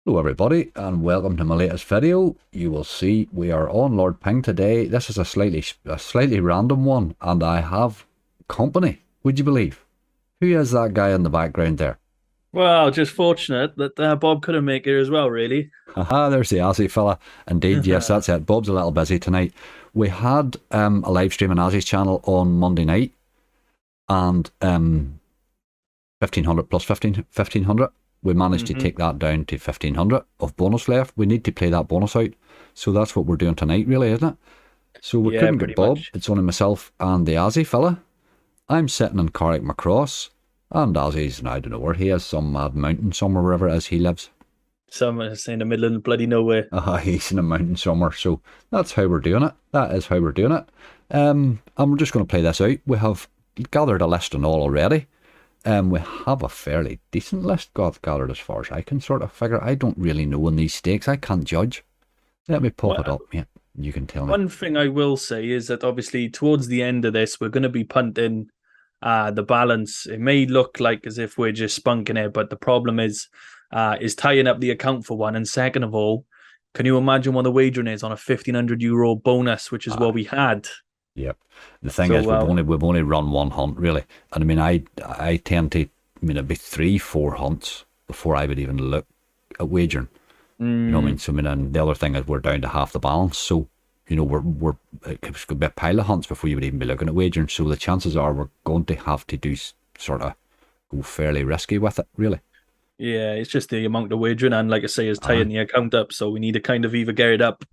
Hello everybody and welcome to my latest video. You will see we are on Lord Ping today. This is a slightly random one and I have company, would you believe? Who is that guy in the background there? Well, just fortunate that Bob couldn't make it as well, really. Haha, there's the Azzi fella. Indeed, yes, that's it. Bob's a little busy tonight. We had a live stream on Azzi's channel on Monday night and 1500 plus 1500. We managed to take that down to 1500 of bonus left. We need to play that bonus out. So that's what we're doing tonight, really, isn't it? So we couldn't get Bob. Much. It's only myself and the Azzi fella. I'm sitting in Carrick Macross. And Azzi's, I don't know where he is, some mad mountain somewhere, wherever it is he lives. Someone's in the middle of the bloody nowhere. He's in a mountain somewhere. So that's how we're doing it. That is how we're doing it. And we're just going to play this out. We have gathered a list and all already. We have a fairly decent list gathered as far as I can sort of figure. I don't really know in these stakes. I can't judge. Let me pop it up. Yeah, you can tell me. One thing I will say is that obviously towards the end of this, we're going to be punting the balance. It may look like as if we're just spunking it, but the problem is tying up the account for one. And second of all, can you imagine what the wagering is on a €1,500 bonus, which is what we had? Yep. The thing is, we've only run one hunt really, and I mean, I tend to, it'd be 3-4 hunts before I would even look at wagering. You know what I mean? So and the other thing is we're down to half the balance, so it could be a pile of hunts before you would even be looking at wagering. So the chances are we're going to have to do sort of go fairly risky with it, really. Yeah, it's just the amount of wagering, and like I say, is tying the account up. So we need to kind of either get it up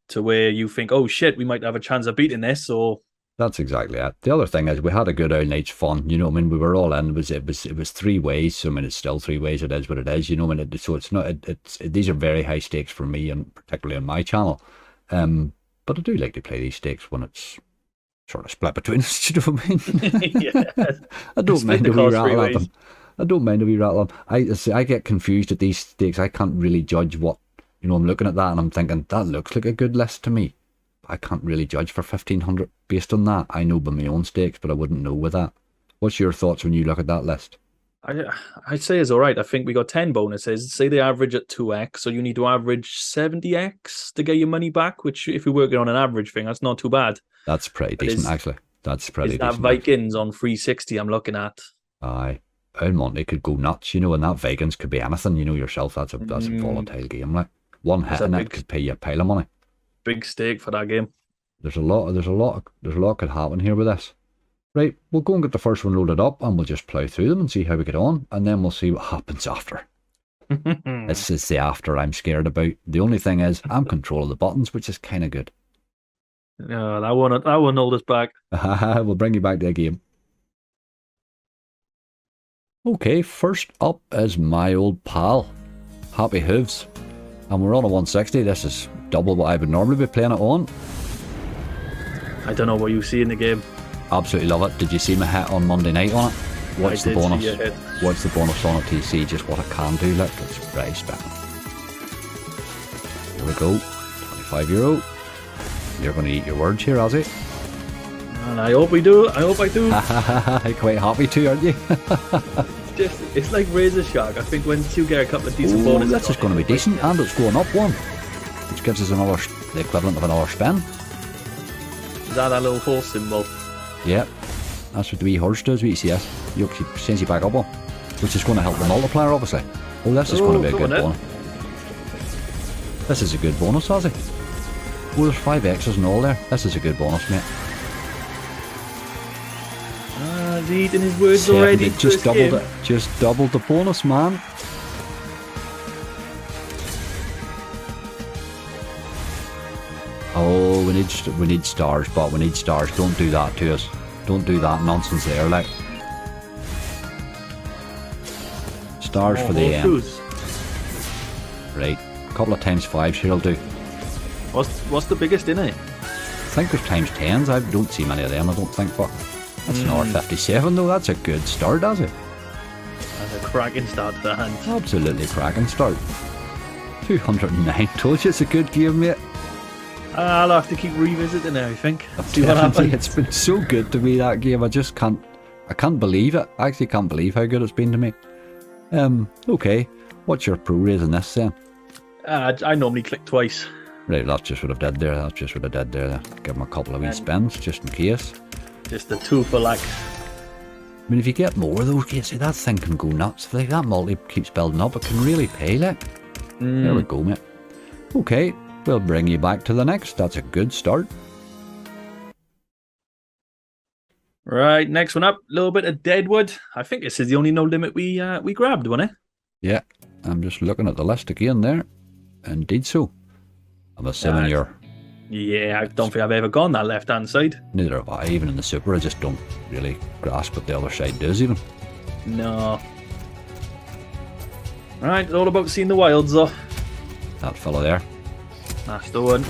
to where you think, oh shit, we might have a chance of beating this, or that's exactly it. The other thing is we had a good old night's fun. You know what I mean? We were all in. It was 3 ways. So I mean, it's still 3 ways. It is what it is. You know what I mean? So it's not. These are very high stakes for me, and particularly on my channel. But I do like to play these stakes when it's sort of split between us. You know what I mean? Yeah. I don't mind if we rattle at them. I don't mind if we rattle them. I get confused at these stakes. I can't really judge what. You know, I'm looking at that and I'm thinking, that looks like a good list to me. I can't really judge for 1500 based on that. I know by my own stakes, but I wouldn't know with that. What's your thoughts when you look at that list? I'd say it's all right. I think we got 10 bonuses. Say they average at 2x, so you need to average 70x to get your money back, which if you're working on an average thing, that's not too bad. That's pretty decent, actually. That's pretty decent. That Vikings on 360 I'm looking at. Aye. El Monte could go nuts, you know, and that Vikings could be anything, you know yourself. That's a volatile game, like. One hit in it could pay you a pile of money. Big stake for that game. There's a lot could happen here with this. Right, we'll go and get the first one loaded up and we'll just plough through them and see how we get on, and then we'll see what happens after. This is the after I'm scared about. The only thing is I'm control of the buttons, which is kind of good. No, that won't hold us back. We'll bring you back to the game. Okay, first up is my old pal, Happy Hooves. And we're on a 160. This is double what I would normally be playing it on. I don't know what you see in the game. Absolutely love it. Did you see my hit on Monday night on it? What's the bonus? What's the bonus on it to see just what I can do? Look, it's very special. Here we go. €25. You're going to eat your words here, Azzi. And I hope we do. I hope I do. You're quite happy too, aren't you? It's like Razor Shark. I think once you get a couple of decent bonuses, this is going to be decent, and it's going up one, which gives us the equivalent of another spin. Is that little horse symbol? Yep, that's what the wee horse does. What you see, you sends you back up one, which is going to help the multiplier, obviously. Oh, this is going to be a good bonus. This is a good bonus, Azzi. Oh, there's 5 X's and all there. This is a good bonus, mate. He's eating his words already. Just doubled it. Just doubled the bonus, man. Oh, we need stars, but we need stars. Don't do that to us. Don't do that nonsense there, like. Stars for the end. Right, a couple of times 5s here'll do. What's the biggest in it? I think there's times 10s. I don't see many of them. I don't think, but. That's an R57 though, that's a good start, is it? That's a cracking start to the hand. Absolutely cracking start. 209, told you it's a good game, mate. I'll have to keep revisiting it, I think. See what happens. It's been so good to me, that game. I can't believe it. I actually can't believe how good it's been to me. Okay, what's your pro raise in this then? I normally click twice. Right, that's just what I've did there. That's just what I did there. Give him a couple of wee spins, just in case. Just the 2 for like. I mean, if you get more of those, you see, that thing can go nuts. If like, that multi keeps building up, it can really pay, like. There we go, mate. Okay, we'll bring you back to the next. That's a good start. Right, next one up, a little bit of Deadwood. I think this is the only no limit we grabbed, wasn't it? Yeah, I'm just looking at the list again there. Indeed so. I'm assuming you're... Yeah, I don't think I've ever gone that left-hand side. Neither have I. Even in the Super, I just don't really grasp what the other side does even. No. Right, it's all about seeing the wilds though. That fella there. That's the one.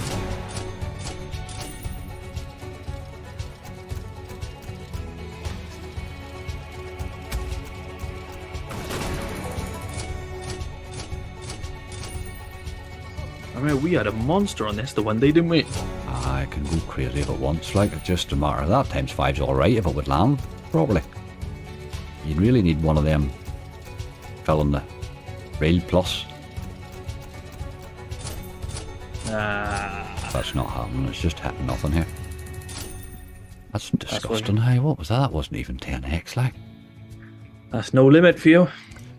I mean, we had a monster on this the one day, didn't we? I can go crazy if it wants, like, it's just a matter of that. Times 5's alright if it would land properly. You'd really need one of them filling the rail plus. That's not happening, it's just hitting nothing here. That's disgusting. Hey, what was that? That wasn't even 10x, like. That's no limit for you.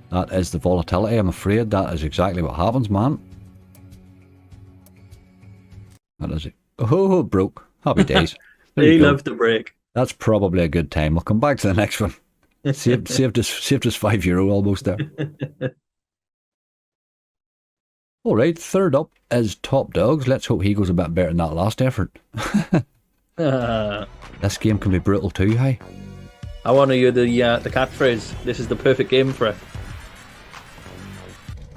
That is the volatility, I'm afraid. That is exactly what happens, man. That is it. Oh, broke. Happy days. He loves to break. That's probably a good time. We'll come back to the next one. Saved us €5 almost there. All right, third up is Top Dawgs. Let's hope he goes a bit better than that last effort. This game can be brutal too, hey? I want to hear the catchphrase. This is the perfect game for it.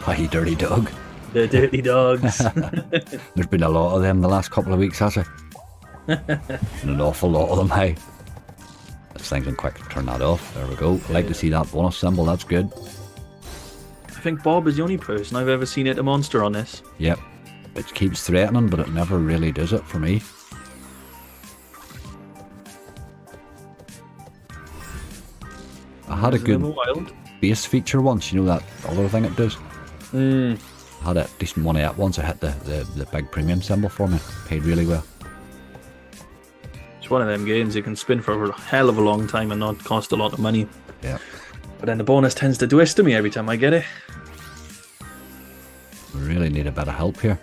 Hi, dirty dog. The dirty dogs. There's been a lot of them the last couple of weeks, hasn't there? An awful lot of them, hey? This thing's been quick to turn that off. There we go. I like to see that bonus symbol, that's good. I think Bob is the only person I've ever seen hit a monster on this. Yep. It keeps threatening, but it never really does it for me. I had a good base feature once, you know that other thing it does? I had a decent money at once. I hit the big premium symbol for me. Paid really well. It's one of them games you can spin for a hell of a long time and not cost a lot of money. Yeah. But then the bonus tends to twist to me every time I get it. We really need a bit of help here.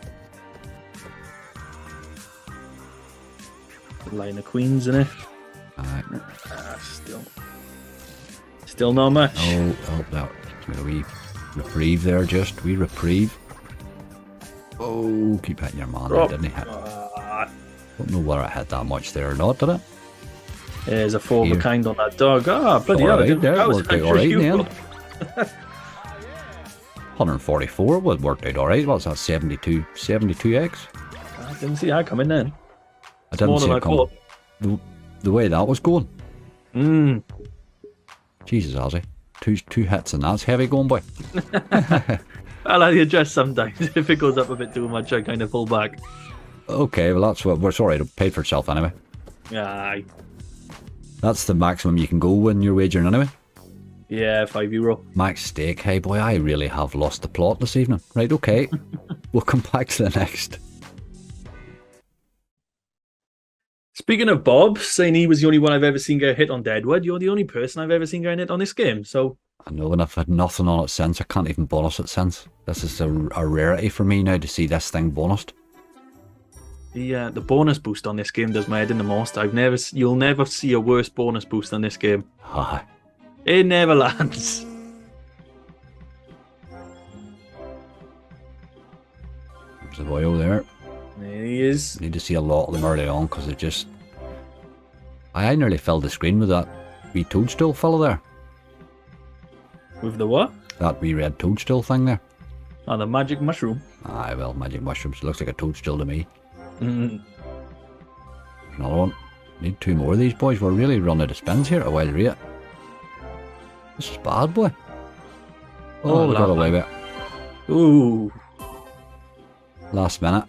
Line of queens in it. Alright. Still not much. Oh, that. Give me a wee reprieve there, just. Wee reprieve. Oh, keep hitting your man there, didn't he? Don't know whether I hit that much there or not, did it? There's a 4 of a kind on that dog. Ah, bloody hell. Right, there, worked out alright then. 144 would worked out alright. What's that, 72x? I didn't see that coming then. I didn't see it coming. The way that was going. Jesus, Azzi. Two hits and that's heavy going, boy. Well, I adjust sometimes. If it goes up a bit too much, I kind of pull back. Okay, well that's what we're sorry. It paid for itself anyway. Aye. That's the maximum you can go when you're wagering anyway. Yeah, €5. Max stake. Hey boy, I really have lost the plot this evening. Right, okay. We'll come back to the next. Speaking of Bob, saying he was the only one I've ever seen get hit on Deadwood, you're the only person I've ever seen get hit on this game, so... I know, and I've had nothing on it since. I can't even bonus it since. This is a rarity for me now to see this thing bonused. The bonus boost on this game does my head in the most. You'll never see a worse bonus boost on this game. Aye. It never lands. There's the boyo there. There he is. Need to see a lot of them early on because it just... I nearly filled the screen with that wee toadstool fella there. With the what? That wee red toadstool thing there. Oh, the magic mushroom. Aye, well, magic mushrooms. Looks like a toadstool to me. Mm. Another one. Need 2 more of these boys. We're really running out of spins here at a wild rate. This is bad, boy. Oh, we got away with it. Ooh. Last minute.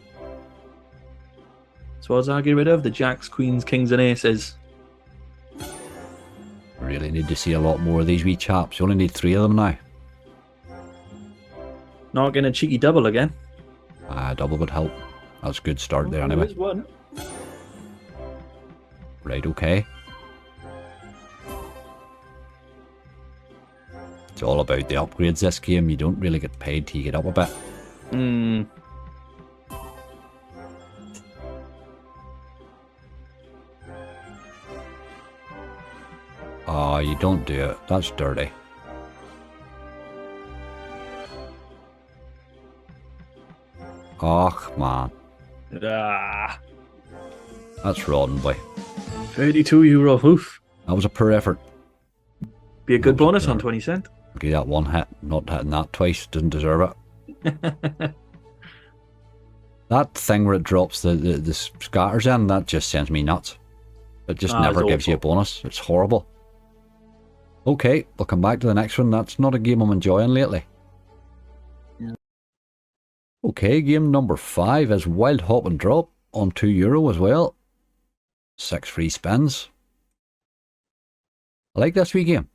So I was arguing rid of the jacks, queens, kings and aces. Really need to see a lot more of these wee chaps. You only need 3 of them now. Not getting a cheeky double again. Double would help. That's a good start there anyway. There's one. Right, okay. It's all about the upgrades this game. You don't really get paid till you get up a bit. Oh, you don't do it. That's dirty. Och, man. That's rotten, boy. €32. Oof. That was a poor effort. Be a good bonus on 20 cent. Give that one hit. Not hitting that twice. Doesn't deserve it. That thing where it drops the scatters in, that just sends me nuts. It just never gives you a bonus. It's horrible. Okay, we'll come back to the next one. That's not a game I'm enjoying lately. Okay, game number 5 is Wild Hop and Drop on €2 as well. 6 free spins. I like this wee game.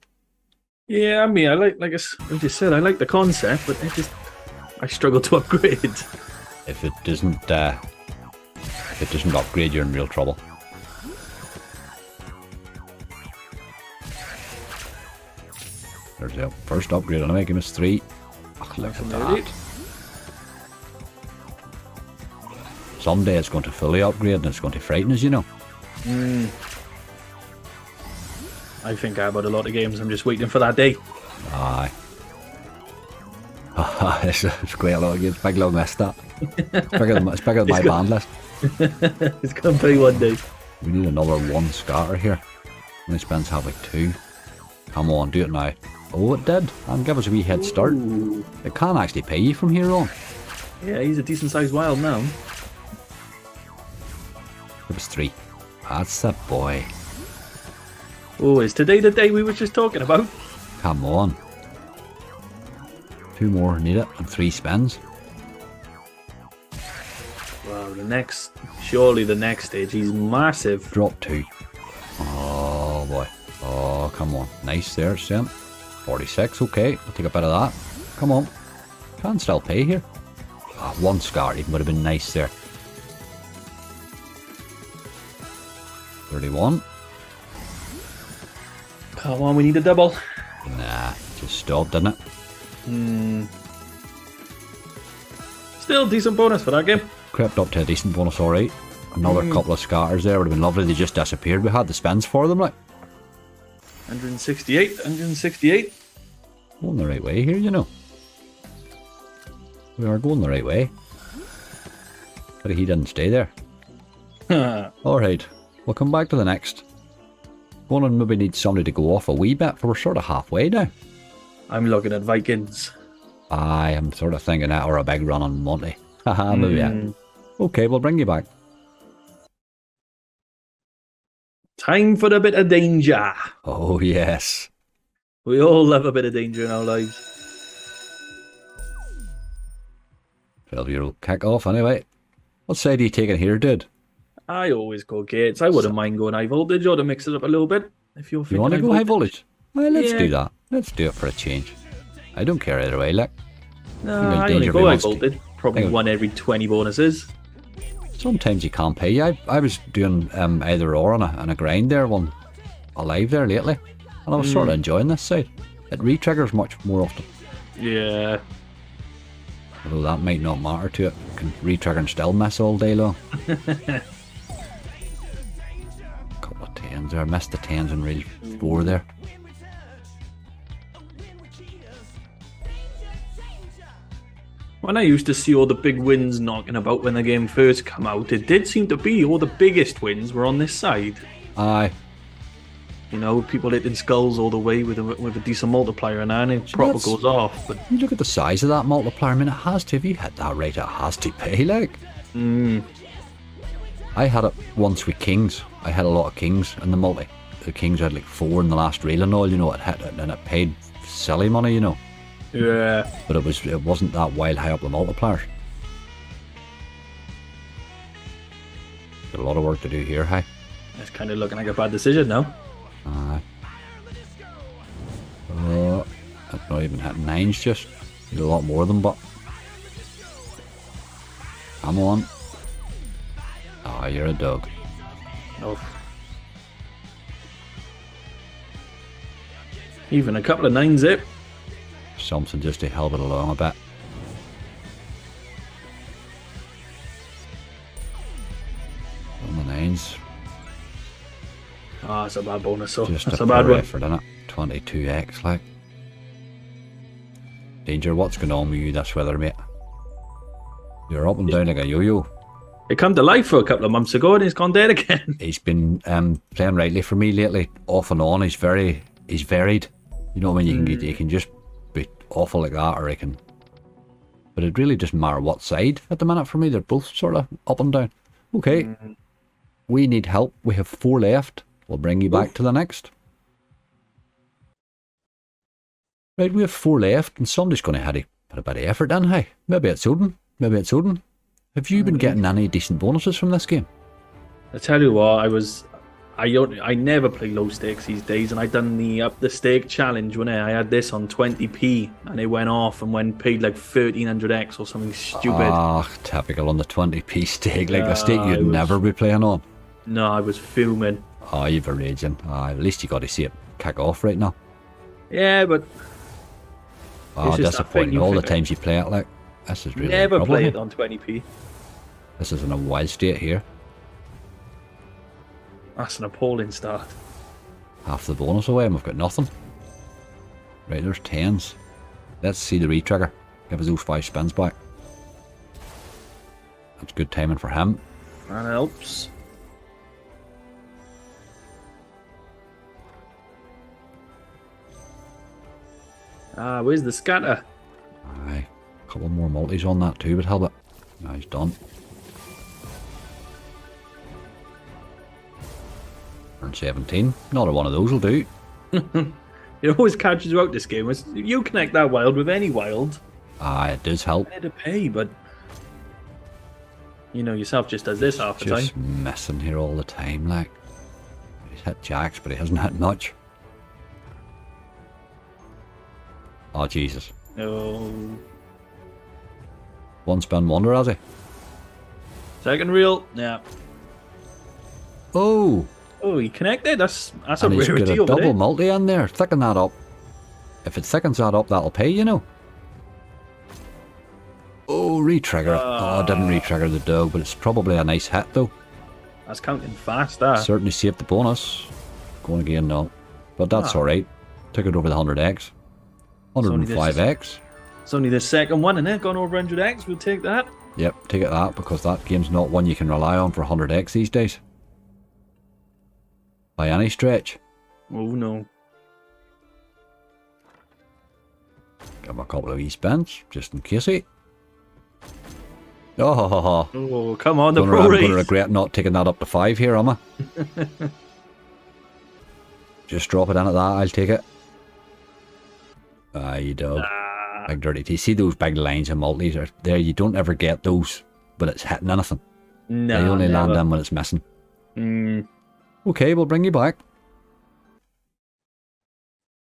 Yeah, I mean, I like you said, I like the concept, but I struggle to upgrade. If it doesn't upgrade, you're in real trouble. There's the first upgrade anyway. Give us 3. Oh, look at that. Someday it's going to fully upgrade and it's going to frighten us, you know. I think about a lot of games. I'm just waiting for that day. Aye. It's quite a lot of games. Big long list, that. It's bigger than my band list. It's going to be one day. We need another 1 scatter here. Only spins have like 2. Come on, do it now. Oh, it did. And give us a wee head start. Ooh. It can actually pay you from here on. Yeah, he's a decent sized wild now. Give us 3. That's the boy. Oh, is today the day we were just talking about? Come on. 2 more, need it, and 3 spins. Wow, surely the next stage, he's massive. Drop 2. Oh boy. Oh, come on. Nice there, Sam. 46, okay. I'll take a bit of that. Come on. Can still pay here. Oh, 1 scar even would have been nice there. 31. Come on, we need a double. Nah, just stopped, didn't it? Still decent bonus for that game. Crept up to a decent bonus, alright. Another couple of scatters there would have been lovely. They just disappeared. We had the spins for them, like. 168. Going the right way here, you know. We are going the right way. But he didn't stay there. Alright, we'll come back to the next. Going on, maybe need somebody to go off a wee bit, for we're sort of halfway now. I'm looking at Vikings. I am sort of thinking that, or a big run on Monty. Haha, maybe yeah. Okay, we'll bring you back. Time for a bit of danger. Oh, yes. We all love a bit of danger in our lives. 12-year-old kick-off, anyway. What side are you taking here, dude? I always go gates. I wouldn't mind going high voltage or to mix it up a little bit. If you're You want to go high voltage? Well, let's do that. Let's do it for a change. I don't care either way, like. No, I only go high voltage. Probably 1 every 20 bonuses. Sometimes you can't pay. I was doing either or on a grind there, one alive there lately, and I was sort of enjoying this side. It re-triggers much more often. Yeah. Although that might not matter to it. It can re-trigger and still miss all day long. Couple of 10s there. I missed the 10s in reel 4 there. When I used to see all the big wins knocking about when the game first came out, it did seem to be all the biggest wins were on this side. Aye. You know, people hitting skulls all the way with a decent multiplier, and then it proper goes off. But you look at the size of that multiplier. I mean, it has to. If you hit that right, it has to pay, like. I had it once with kings. I had a lot of kings in the multi. The kings had like 4 in the last reel and all. You know, it hit it and it paid silly money. You know. Yeah. But it wasn't that wild high up the multipliers. Got a lot of work to do here, hey? It's kind of looking like a bad decision now. That's not even hitting 9s, just need a lot more of them, but Come on. Oh, you're a dog. Oh. Even a couple of 9-zip. Something just to help it along a bit. On the 9s. Ah, it's a bad bonus, so just that's a bad one. Effort, innit? 22x, like. Danger, what's going on with you this weather, mate? You're up and down like a yo-yo. It come to life for a couple of months ago and he's gone dead again. He's been playing rightly for me lately, off and on. He's varied. You know, when you can just be awful like that, or he can. But it really doesn't matter what side at the minute for me. They're both sort of up and down. Okay, we need help. We have 4 left. We'll bring you back to the next. Right, we have 4 left, and somebody's going to have to put a bit of effort in. Hey, maybe it's Odin. Have you been getting any decent bonuses from this game? I tell you what, I never play low stakes these days, and I done the up the stake challenge when I had this on 20p, and it went off and paid like 1300x or something stupid. Ah, typical on the 20p stake, like a stake you'd never be playing on. No, I was fuming. Oh, you've a raging. At least you got to see it kick off right now. Yeah, but disappointing. All the times you play it, like, this is really never play it on 20p. This is in a wild state here. That's an appalling start. Half the bonus away and we've got nothing. Right, there's 10s. Let's see the re-trigger. Give us those 5 spins back. That's good timing for him. That helps. Where's the scatter? Aye, a couple more multis on that too would help it. Now he's done. Earn 17. Another one of those will do. It always catches you out this game. If you connect that wild with any wild, it does help. I had to pay, but you know yourself just does this half the time. Just missing here all the time, like. He's hit jacks, but he hasn't hit much. Oh, Jesus. No. One spin wonder, has he? Second reel. Yeah. Oh, he connected. That's a and he's rarity got a over double there. multi in there. Thicken that up. If it thickens that up, that'll pay, you know. Oh, re-trigger. Didn't re-trigger the dog, but it's probably a nice hit, though. That's counting fast, that. Certainly saved the bonus. Going again, no. But that's alright. Took it over the 100x. 105x. It's only the second one, and it gone over 100x. We'll take that. Yep, take it that, because that game's not one you can rely on for 100x these days. By any stretch. Oh, no. Give him a couple of e-spins, just in case he. Oh, come on, the I'm pro going race. to regret not taking that up to 5 here, am I? Just drop it in at that, I'll take it. You dog. Big dirty. Do you see those big lines of multis are there? You don't ever get those, but it's hitting anything. No, they only never. land in when it's missing. Okay, we'll bring you back.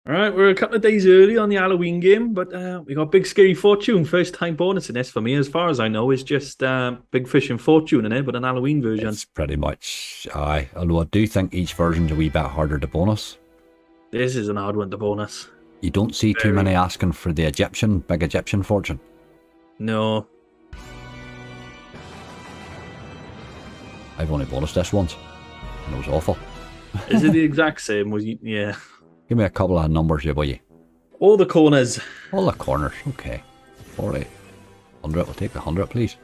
Alright, we're a couple of days early on the Halloween game, but we got Big Scary Fortune. First time bonus in this for me, as far as I know, is just Big Fish and Fortune in it, but an Halloween version. It's pretty much, aye. Although I do think each version's a wee bit harder to bonus. This is an hard one to bonus. You don't see too many asking for the big Egyptian fortune. No. I've only bonused this once, and it was awful. Is it the exact same? Yeah. Give me a couple of numbers here, will you? All the corners. All the corners, okay. 40. 100, we'll take the 100, please.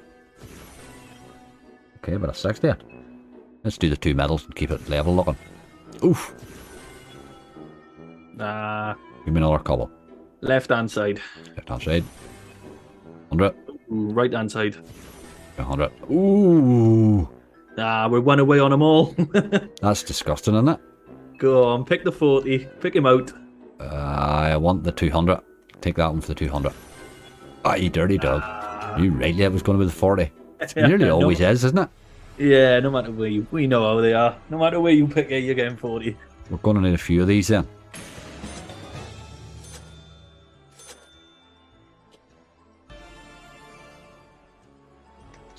Okay, about a 60. Let's do the 2 medals and keep it level looking. Oof. Give me another couple. Left hand side. Left hand side. 100. Right hand side. 100. Ooh. We're one away on them all. That's disgusting, isn't it? Go on, pick the 40. Pick him out. I want the 200. Take that one for the 200. You dirty dog. You rightly it was going to be the 40. It nearly always is, isn't it? Yeah, no matter where we know how they are. No matter where you pick it, you're getting 40. We're going to need a few of these then.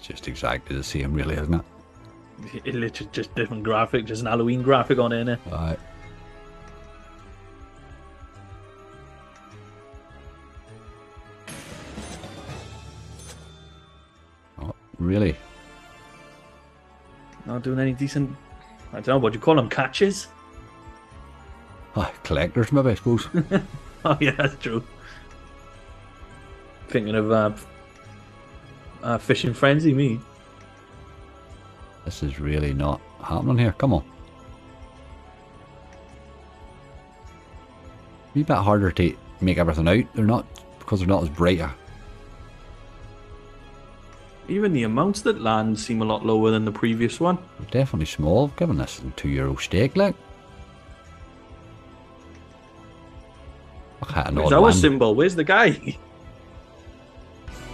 just exactly the same, really, isn't it? It literally just different graphic, just an Halloween graphic on it, innit? Right. Oh, really? Not doing any decent. I don't know what you call them, catches. Collectors, maybe, I suppose. Oh yeah, that's true. Thinking of Fishing Frenzy, me. This is really not happening here. Come on. Be a bit harder to make everything out. They're not, because they're not as bright. Even the amounts that land seem a lot lower than the previous one. They're definitely small, given this €2 stake, like. Where's our symbol? Where's the guy?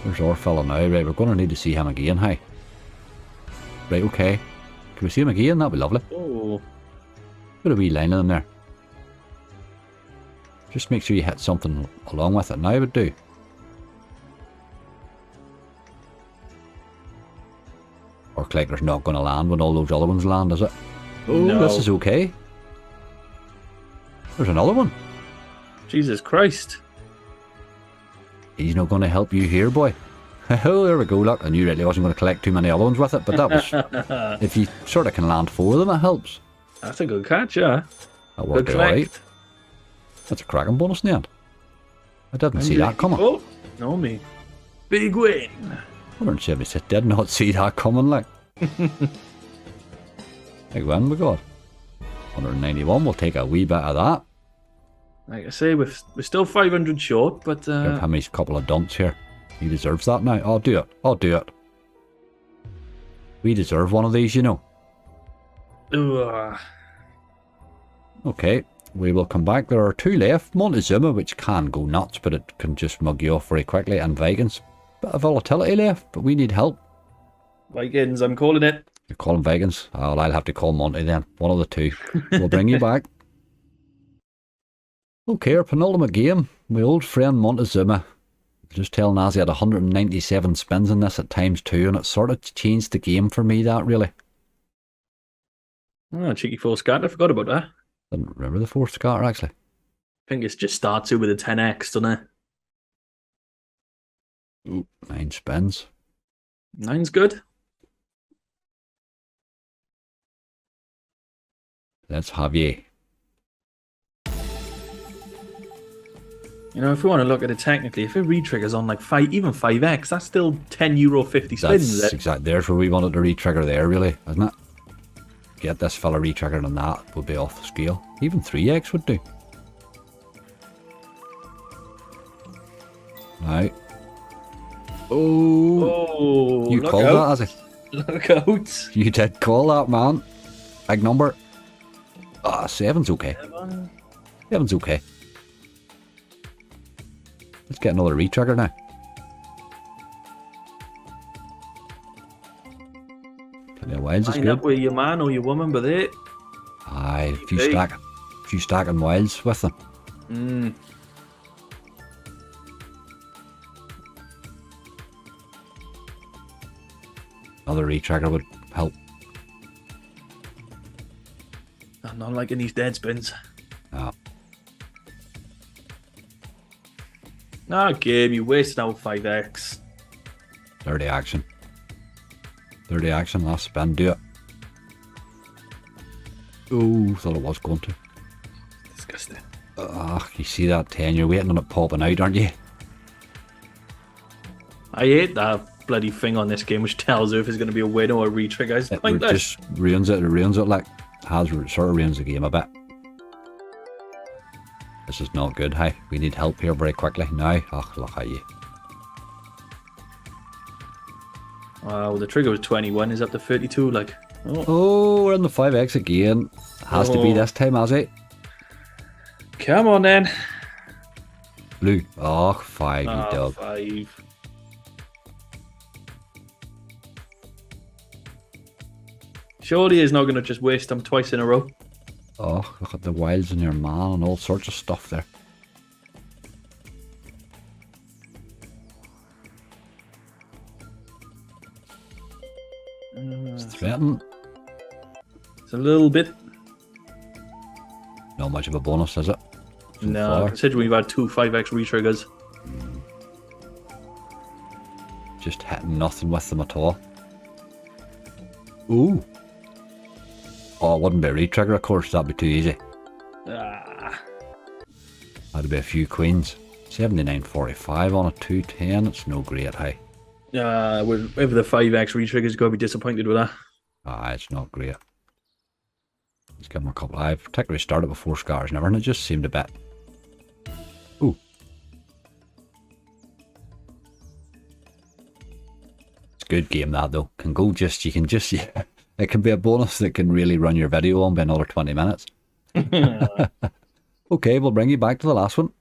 There's our fella now. Right, we're going to need to see him again, hey. Right, okay. Can we see him again? That'd be lovely. Oh. Put a wee line in there. Just make sure you hit something along with it now would do. Or collector's not going to land when all those other ones land, is it? Oh, no. This is okay. There's another one. Jesus Christ. He's not going to help you here, boy. Oh, there we go, look. I knew really wasn't going to collect too many other ones with it, but that was... if you sort of can land 4 of them, it helps. That's a good catch, yeah. That worked out alright. That's a cracking bonus in the end. I didn't see that coming. Oh, no me. Big win. 176, did not see that coming, like. Big win we got. 191, we'll take a wee bit of that. Like I say, we're still 500 short, but... Give him his couple of dumps here. He deserves that now. I'll do it. I'll do it. We deserve one of these, you know. Ugh. Okay, we will come back. There are 2 left. Montezuma, which can go nuts, but it can just mug you off very quickly. And Vikings. Bit of volatility left, but we need help. Vikings, I'm calling it. You're calling Vikings? Oh, I'll have to call Monty then. One of the 2. We'll bring you back. Okay, our penultimate game. My old friend Montezuma. Just telling Azzi had 197 spins in this at ×2, and it sort of changed the game for me, that really. Oh, cheeky 4 scatter. I forgot about that. Didn't remember the 4 scatter, actually. I think it just starts you with a 10x, doesn't it? Ooh, 9 spins. 9's good. Let's have you. You know, if we want to look at it technically, if it re-triggers on like 5x, that's still €10.50 spins. That's exactly. There's where we wanted to re-trigger there, really, isn't it? Get this fella re-triggered and that would be off the scale. Even 3x would do. Now. Oh, you called that, Azzi. Look out. You did call that, man. Big number. 7's okay. 7's okay. Let's get another re-trigger now. Plenty of wilds is good. Line up with your man or your woman, but it. Aye, a few stacking wilds with them. Another re-trigger would help. I'm not liking these dead spins. No. Nah, Gabe, you wasted out 5x. Dirty action. Dirty action, last spin, do it. Oh, thought it was going to. Disgusting. You see that 10, you're waiting on it popping out, aren't you? I hate that bloody thing on this game which tells you if it's going to be a win or a re-trigger. It's pointless. It just ruins it, like, sort of ruins the game a bit. This is not good, hey. We need help here very quickly now. Oh, look at you. Wow, the trigger was 21. Is up to 32, like. Oh, we're in the 5x again. Has to be this time, has it? Come on, then. Blue. Oh, 5, you dog. 5. Surely he's not going to just waste them twice in a row. Oh, look at the wilds in your man and all sorts of stuff there. Threaten. It's a little bit. Not much of a bonus, is it? So No, far. considering we've had 2 5x retriggers. Just hitting nothing with them at all. Ooh. Oh, it wouldn't be a retrigger, of course. That'd be too easy. That'd be a few queens. 79.45 on a 210. It's no great, hey. With the 5x retriggers, got to be disappointed with that. It's not great. Let's give them a couple. I've particularly started with 4 scars never, and it just seemed a bit. Ooh. It's a good game, that, though. You can just, yeah. It can be a bonus that can really run your video on by another 20 minutes. Okay, we'll bring you back to the last one.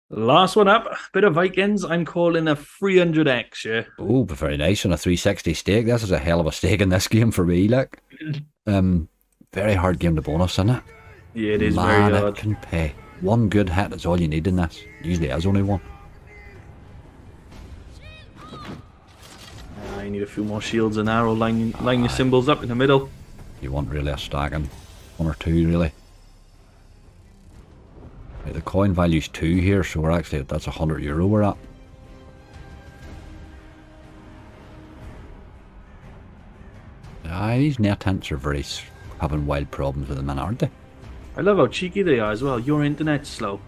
Last one up, bit of Vikings. I'm calling a 300x, yeah. Oh, but very nice on a 360 stake. This is a hell of a stake in this game for me, like. Very hard game to bonus, isn't it? Yeah, it is. Man, very hard. it can pay. One good hit is all you need in this. Usually there's only one. You need a few more shields and arrow. Line your symbols up in the middle. You want really a stack and 1 or 2, really. Right, the coin value's 2 here, so we're actually, that's €100 we're at. These net hints are having wild problems with them, aren't they? I love how cheeky they are as well. Your internet's slow.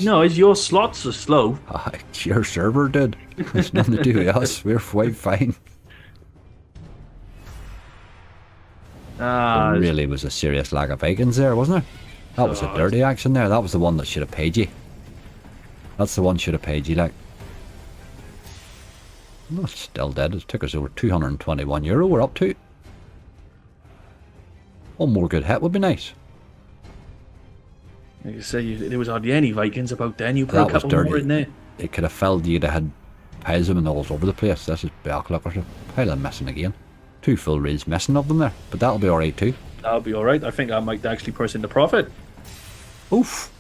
No, is your slots are slow? It's your server, dude. It's nothing to do with us. We're quite fine. Really was a serious lack of Vikings there, wasn't there? That was a dirty action there. That was the one that should have paid you. That's the one should have paid you, like. No, it's still dead. It took us over €221 we're up to. One more good hit would be nice. Like you say, there was hardly any Vikings about then. You put That a couple was dirty. more in there. It could have filled. You'd have had piles of them all over the place. This is back. Look, there's a pile of missing again. 2 full reels missing of them there, but that'll be alright too. That'll be alright. I think that might actually put us into profit. Oof.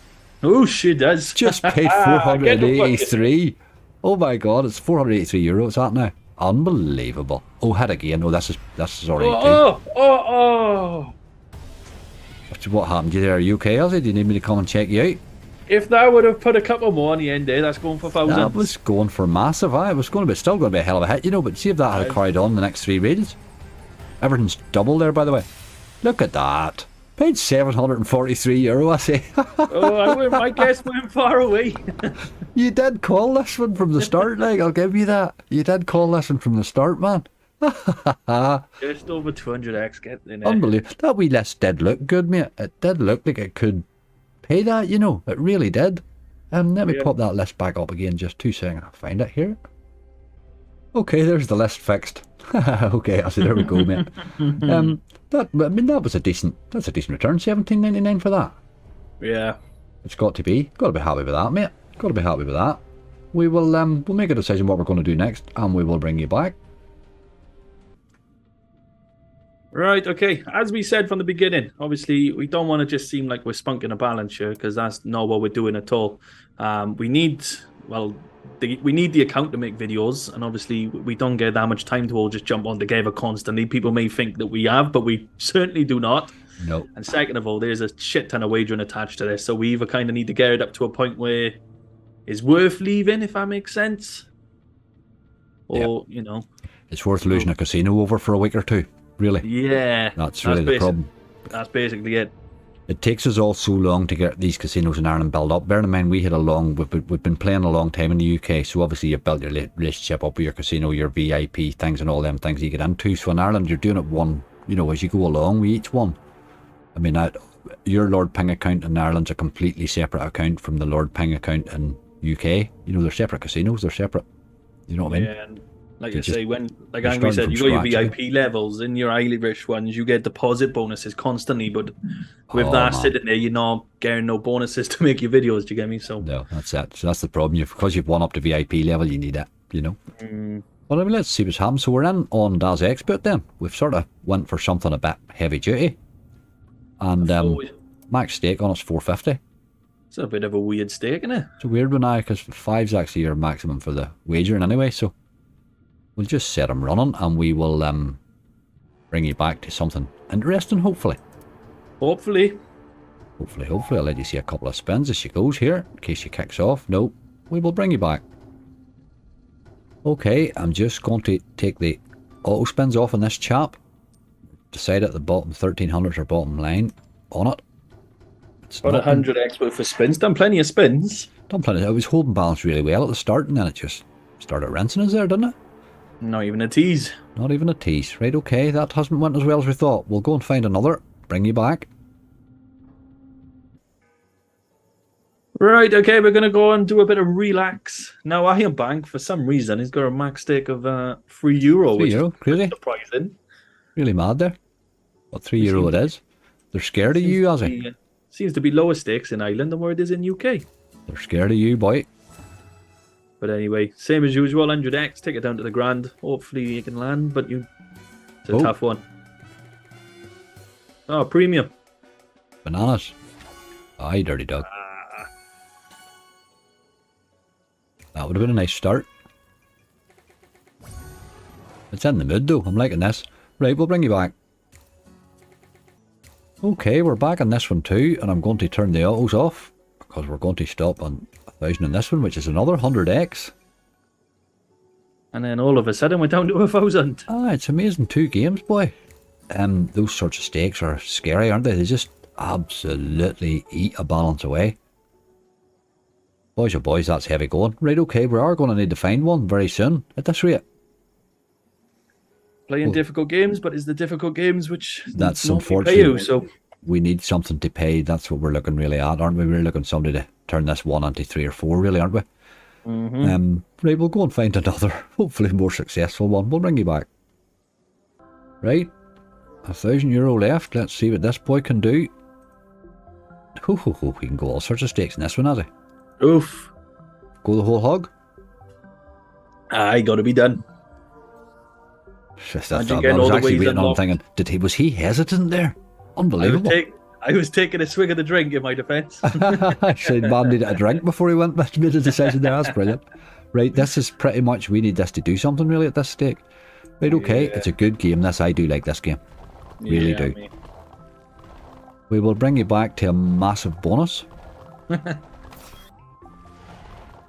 Oh, she does. Just paid 483. Oh my god, it's €483 it's at now. Unbelievable. Oh, hit again. Oh, this is alright too. What happened to you there? Are you okay, Azzi? Do you need me to come and check you out? If that would have put a couple more on the end there, that's going for thousands. That was going for massive. It was still going to be a hell of a hit, you know, but see if that had carried on the next 3 reels. Everything's double there, by the way. Look at that. Paid €743, I say. My guess went far away. You did call this one from the start, like, I'll give you that. You did call this one from the start, man. Just over 200x getting there. Unbelievable. That wee list did look good, mate. It did look like it could pay that, you know. It really did. Let me pop that list back up again, just 2 seconds. I'll find it here. Okay, there's the list fixed. Okay, I see. There we go, mate. That was a decent return. 17.99 for that. Yeah, it's got to be. Got to be happy with that, mate. Got to be happy with that. We will we'll make a decision what we're going to do next, and we will bring you back. Right, okay. As we said from the beginning, obviously we don't want to just seem like we're spunking a balance here, because that's not what we're doing at all. We need the account to make videos, and obviously we don't get that much time to all just jump on together constantly. People may think that we have, but we certainly do not. No. And second of all, there's a shit ton of wagering attached to this, so we either kind of need to get it up to a point where it's worth leaving, if that makes sense, or you know, it's worth losing a casino over for a week or two. Really? Yeah. That's really the problem. That's basically it. It takes us all so long to get these casinos in Ireland built up. Bear in mind, we've been playing a long time in the UK, so obviously you've built your relationship up with your casino, your VIP things and all them things you get into. So in Ireland, you're doing it one, you know, as you go along with each one. I mean, your Lord Ping account in Ireland's a completely separate account from the Lord Ping account in UK. You know, they're separate casinos, they're separate. You know what I mean? Yeah, and like I say, when, like Angry said, you got your VIP levels. In your Irish ones, you get deposit bonuses constantly, but with that sitting there, you're not getting no bonuses to make your videos. Do you get me? So no, that's it. So that's the problem. Because you've won up to VIP level, you need it, you know. Well, I mean, let's see what's happened. So we're in on Daz Expert then. We've sort of went for something a bit heavy duty. And max stake on it's 450. It's a bit of a weird stake, isn't it? It's a weird one now, because 5's actually your maximum for the wagering anyway, so We'll just set him running and we will bring you back to something interesting, hopefully. Hopefully. Hopefully. I'll let you see a couple of spins as she goes here, in case she kicks off. No, we will bring you back. Okay, I'm just going to take the auto spins off on this chap. Decide at the bottom 1300 is our bottom line on it. It's about 100x worth of spins. Done plenty of spins. I was holding balance really well at the start, and then it just started rinsing us there, didn't it? Not even a tease. Not even a tease. Right, okay, that hasn't went as well as we thought. We'll go and find another. Bring you back. Right, okay, we're going to go and do a bit of relax. Now, Iron Bank, for some reason, he's got a max stake of €3, which is crazy. Surprising. Really mad there. What, €3 it is? They're scared of you, Azzi. Seems to be lower stakes in Ireland than where it is in UK. They're scared of you, boy. But anyway, same as usual, 100x, take it down to the grand. Hopefully you can land, but it's a tough one. Oh, premium. Bananas. Aye, dirty dog. That would have been a nice start. It's in the mood though, I'm liking this. Right, we'll bring you back. Okay, we're back on this one too, and I'm going to turn the autos off, because we're going to stop on 1,000 in this one, which is another 100x. And then all of a sudden we're down to 1,000. Ah, it's amazing, 2 games, boy. Those sorts of stakes are scary, aren't they? They just absolutely eat a balance away. Boys, oh boys, that's heavy going. Right, okay, we are going to need to find one very soon at this rate. Playing difficult games, but it's the difficult games which that's unfortunate. Pay you, so we need something to pay. That's what we're looking really at, aren't we? We're looking for somebody to turn this one into 3 or 4, really, aren't we? Right, we'll go and find another, hopefully more successful one. We'll bring you back. Right, €1,000 left. Let's see what this boy can do. He can go all sorts of stakes in this one, has he? Oof. Go the whole hog? Aye, got to be done. I was actually waiting on thinking, was he hesitant there? Unbelievable. I was taking a swig of the drink in my defence. Actually, man needed a drink before he made a decision there. That's brilliant. Right, this is pretty much, we need this to do something really at this stake. Right, okay, it's a good game this. I do like this game. Really do. Mate. We will bring you back to a massive bonus.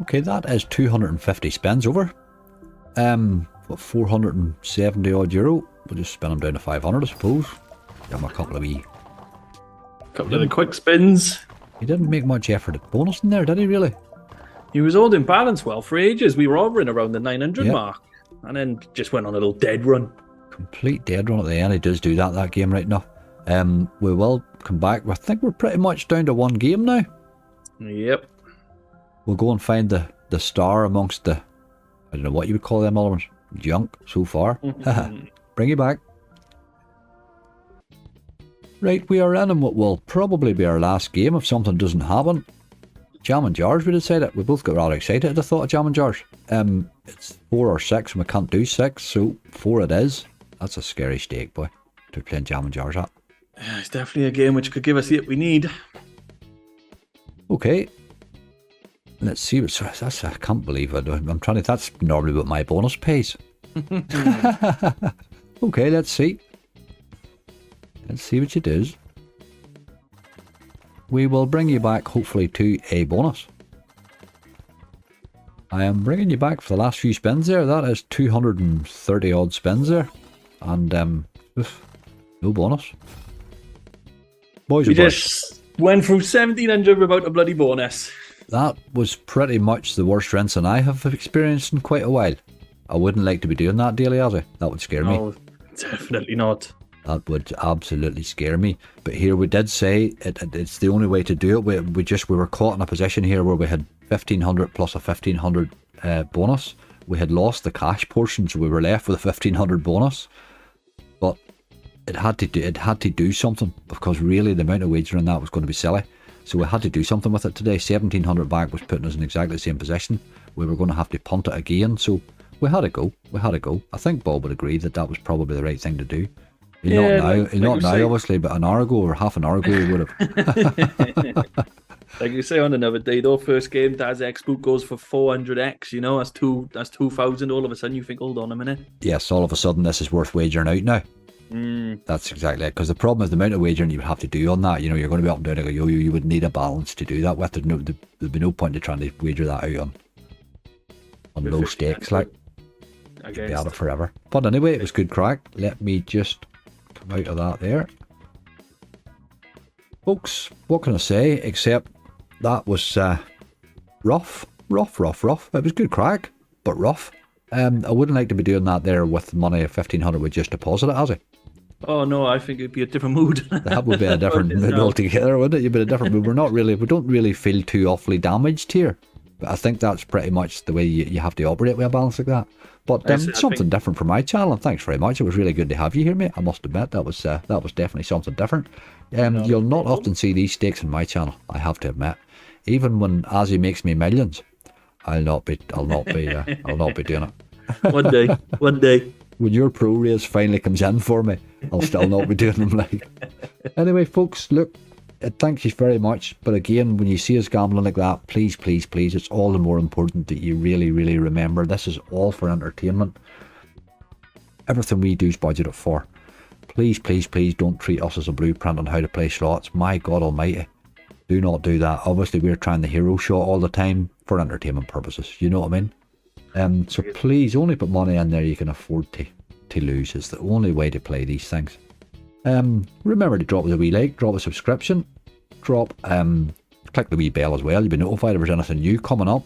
Okay, that is 250 spins over. What, 470 odd euro. We'll just spin them down to 500, I suppose. Give them a couple of the quick spins. He didn't make much effort at bonus in there, did he really? He was holding balance well for ages. We were hovering around the 900 mark. And then just went on a little dead run. Complete dead run at the end. He does do that game right enough. We will come back. I think we're pretty much down to 1 game now. Yep. We'll go and find the star amongst the, I don't know what you would call them other ones. Junk so far. Bring you back. Right, we are in what will probably be our last game if something doesn't happen. Jam and jars, we decided. We both got rather excited at the thought of jam and jars. It's 4 or 6 and we can't do 6, so 4 it is. That's a scary stake, boy, to be playing jam and jars at. Yeah, it's definitely a game which could give us the hit we need. Okay. Let's see what that's. I can't believe it. I'm trying to. That's normally what my bonus pays. Okay, let's see. Let's see what it is. We will bring you back, hopefully, to a bonus. I am bringing you back for the last few spins there. That is 230 odd spins there, and no bonus. Boys, we just went from 1,700 without a bloody bonus. That was pretty much the worst rinsing I have experienced in quite a while. I wouldn't like to be doing that daily, Azzi. That would scare me. No, definitely not. That would absolutely scare me. But here we did say it's the only way to do it. We were caught in a position here where we had 1,500 plus a 1,500 bonus. We had lost the cash portion, so we were left with a 1,500 bonus. But it had to do something, because really the amount of wagering that was going to be silly. So we had to do something with it today. 1,700 back was putting us in exactly the same position. We were going to have to punt it again, so we had to go. I think Bob would agree that was probably the right thing to do. Not now, obviously, but an hour ago or half an hour ago we would have. Like you say on another day, though, first game, Daz X boot goes for 400x. You know, that's 2,000. All of a sudden, you think, hold on a minute. Yes, all of a sudden, this is worth wagering out now. That's exactly it. Because the problem is the amount of wagering you would have to do on that. You know, you're going to be up and down like a yo-yo. You would need a balance to do that with. There'd be no point in trying to wager that out on low stakes. Like, you'd be at it forever. But anyway, it was good crack. Let me just come out of that there. Folks, what can I say except that was rough. It was good crack, but rough. I wouldn't like to be doing that there with money of 1,500 with just deposit it, Azzi. Oh no, I think it'd be a different mood. That would be a different mood altogether, wouldn't it? You'd be a different mood. We don't really feel too awfully damaged here. But I think that's pretty much the way you have to operate with a balance like that. But something different for my channel, and thanks very much. It was really good to have you here, mate. I must admit that was definitely something different. You'll not often see these stakes on my channel, I have to admit. Even when Azzi makes me millions, I'll not be doing it. One day. When your pro race finally comes in for me, I'll still not be doing them. Like, anyway, folks, look, thank you very much. But again, when you see us gambling like that, please, it's all the more important that you really, really remember this is all for entertainment. Everything we do is budgeted for. Please don't treat us as a blueprint on how to play slots. My God Almighty, do not do that. Obviously, we're trying the hero shot all the time for entertainment purposes. You know what I mean? So please, only put money in there you can afford to lose. Is the only way to play these things. Remember to drop us a wee like, drop a subscription, click the wee bell as well. You'll be notified if there's anything new coming up.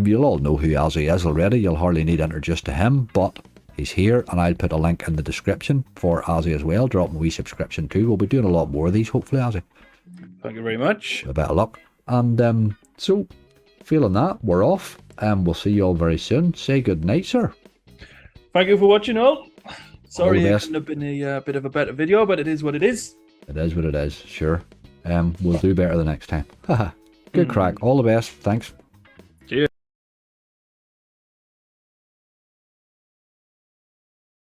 You'll all know who Azzi is already. You'll hardly need to introduce to him, but he's here, and I'll put a link in the description for Azzi as well. Drop him a wee subscription too. We'll be doing a lot more of these, hopefully, Azzi. Thank you very much. A bit of luck. And so, feeling that, we're off. We'll see you all very soon. Say good night, sir. Thank you for watching all. Sorry it couldn't have been a bit of a better video, but it is what it is. It is what it is, sure. We'll do better the next time. Good crack. All the best. Thanks.